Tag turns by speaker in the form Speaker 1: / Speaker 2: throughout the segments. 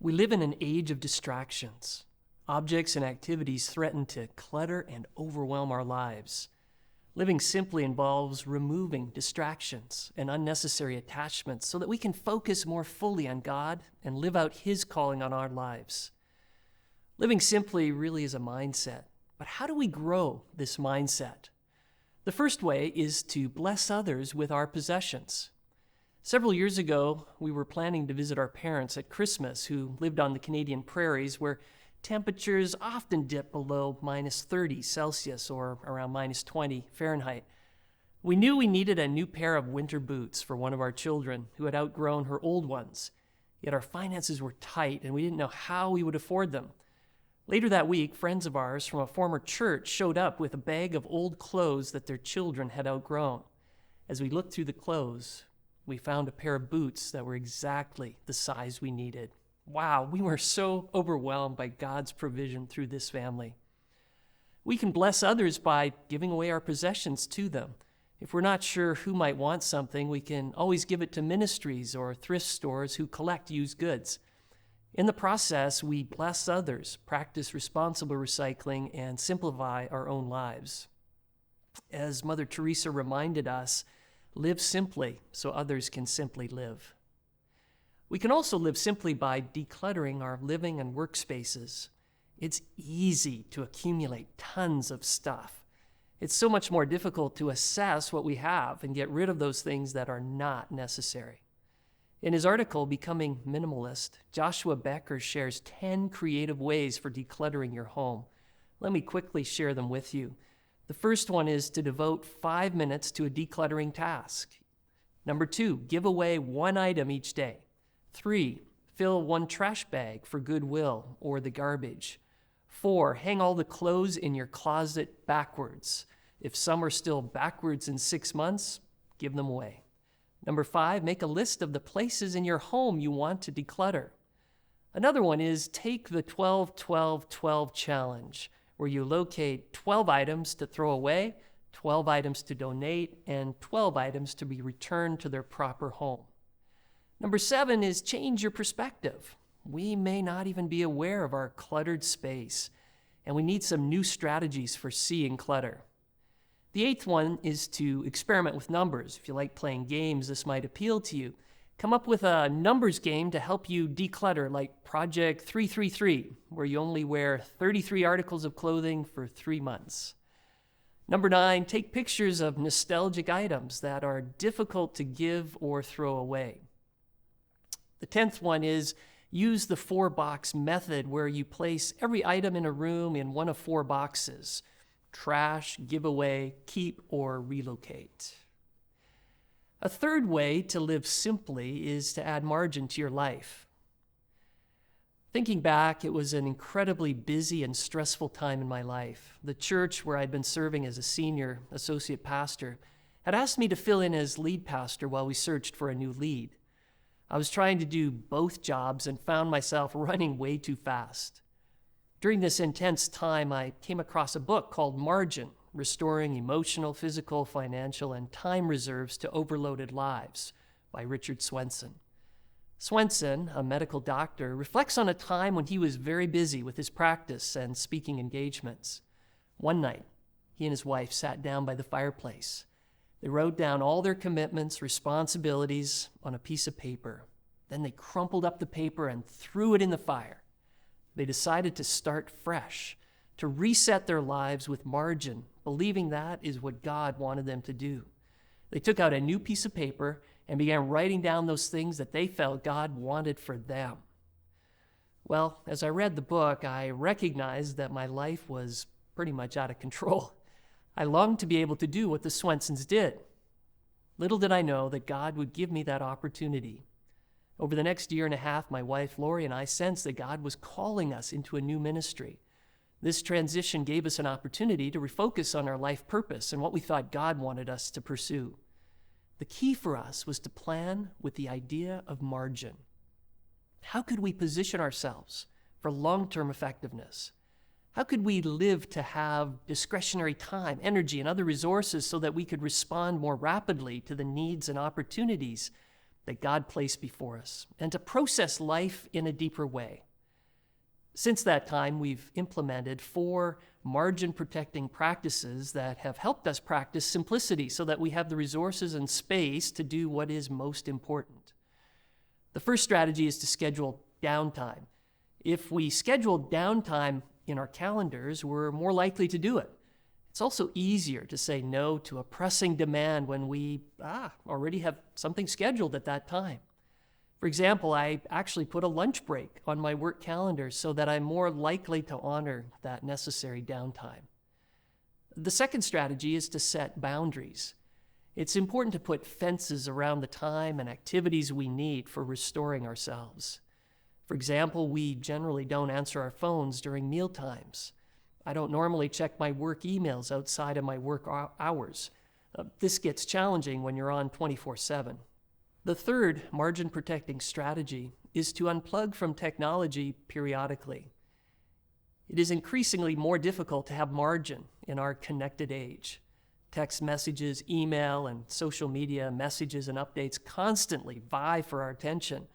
Speaker 1: We live in an age of distractions. Objects and activities threaten to clutter and overwhelm our lives. Living simply involves removing distractions and unnecessary attachments so that we can focus more fully on God and live out His calling on our lives. Living simply really is a mindset, but how do we grow this mindset? The first way is to bless others with our possessions. Several years ago, we were planning to visit our parents at Christmas who lived on the Canadian prairies where temperatures often dip below minus 30 Celsius or around minus 20 Fahrenheit. We knew we needed a new pair of winter boots for one of our children who had outgrown her old ones. Yet our finances were tight and we didn't know how we would afford them. Later that week, friends of ours from a former church showed up with a bag of old clothes that their children had outgrown. As we looked through the clothes, we found a pair of boots that were exactly the size we needed. Wow, we were so overwhelmed by God's provision through this family. We can bless others by giving away our possessions to them. If we're not sure who might want something, we can always give it to ministries or thrift stores who collect used goods. In the process, we bless others, practice responsible recycling, and simplify our own lives. As Mother Teresa reminded us, live simply so others can simply live. We can also live simply by decluttering our living and workspaces. It's easy to accumulate tons of stuff. It's so much more difficult to assess what we have and get rid of those things that are not necessary. In his article, Becoming Minimalist, Joshua Becker shares 10 creative ways for decluttering your home. Let me quickly share them with you. The first one is to devote 5 minutes to a decluttering task. Number 2, give away one item each day. 3, fill one trash bag for Goodwill or the garbage. 4, hang all the clothes in your closet backwards. If some are still backwards in 6 months, give them away. Number 5, make a list of the places in your home you want to declutter. Another one is take the 12-12-12 challenge, where you locate 12 items to throw away, 12 items to donate, and 12 items to be returned to their proper home. Number 7 is change your perspective. We may not even be aware of our cluttered space, and we need some new strategies for seeing clutter. The 8th one is to experiment with numbers. If you like playing games, this might appeal to you. Come up with a numbers game to help you declutter, like Project 333, where you only wear 33 articles of clothing for 3 months. Number 9, take pictures of nostalgic items that are difficult to give or throw away. The 10th one is use the 4-box method, where you place every item in a room in one of 4 boxes: trash, give away, keep, or relocate. A third way to live simply is to add margin to your life. Thinking back, it was an incredibly busy and stressful time in my life. The church where I'd been serving as a senior associate pastor had asked me to fill in as lead pastor while we searched for a new lead. I was trying to do both jobs and found myself running way too fast. During this intense time, I came across a book called Margin: Restoring Emotional, Physical, Financial, and Time Reserves to Overloaded Lives by Richard Swenson. Swenson, a medical doctor, reflects on a time when he was very busy with his practice and speaking engagements. One night, he and his wife sat down by the fireplace. They wrote down all their commitments, responsibilities on a piece of paper. Then they crumpled up the paper and threw it in the fire. They decided to start fresh, to reset their lives with margin, believing that is what God wanted them to do. They took out a new piece of paper and began writing down those things that they felt God wanted for them. Well, as I read the book, I recognized that my life was pretty much out of control. I longed to be able to do what the Swensons did. Little did I know that God would give me that opportunity. Over the next year and a half, my wife Lori and I sensed that God was calling us into a new ministry. This transition gave us an opportunity to refocus on our life purpose and what we thought God wanted us to pursue. The key for us was to plan with the idea of margin. How could we position ourselves for long-term effectiveness? How could we live to have discretionary time, energy, and other resources so that we could respond more rapidly to the needs and opportunities that God placed before us and to process life in a deeper way. Since that time, we've implemented 4 margin-protecting practices that have helped us practice simplicity so that we have the resources and space to do what is most important. The first strategy is to schedule downtime. If we schedule downtime in our calendars, we're more likely to do it. It's also easier to say no to a pressing demand when we already have something scheduled at that time. For example, I actually put a lunch break on my work calendar so that I'm more likely to honor that necessary downtime. The second strategy is to set boundaries. It's important to put fences around the time and activities we need for restoring ourselves. For example, we generally don't answer our phones during meal times. I don't normally check my work emails outside of my work hours. This gets challenging when you're on 24/7. The third margin-protecting strategy is to unplug from technology periodically. It is increasingly more difficult to have margin in our connected age. Text messages, email, and social media messages and updates constantly vie for our attention.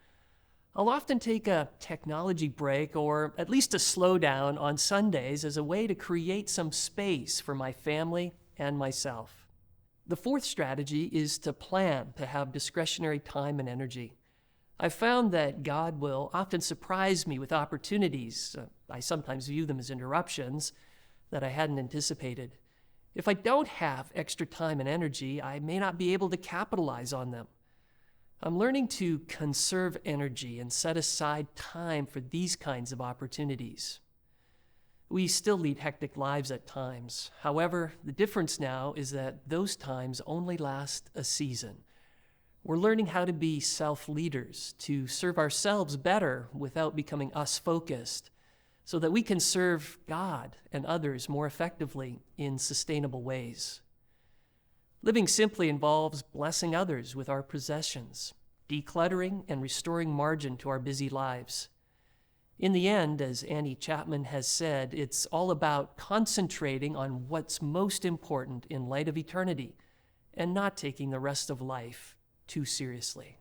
Speaker 1: I'll often take a technology break or at least a slowdown on Sundays as a way to create some space for my family and myself. The fourth strategy is to plan to have discretionary time and energy. I've found that God will often surprise me with opportunities. I sometimes view them as interruptions that I hadn't anticipated. If I don't have extra time and energy, I may not be able to capitalize on them. I'm learning to conserve energy and set aside time for these kinds of opportunities. We still lead hectic lives at times. However, the difference now is that those times only last a season. We're learning how to be self-leaders, to serve ourselves better without becoming us-focused, so that we can serve God and others more effectively in sustainable ways. Living simply involves blessing others with our possessions, decluttering and restoring margin to our busy lives. In the end, as Annie Chapman has said, it's all about concentrating on what's most important in light of eternity and not taking the rest of life too seriously.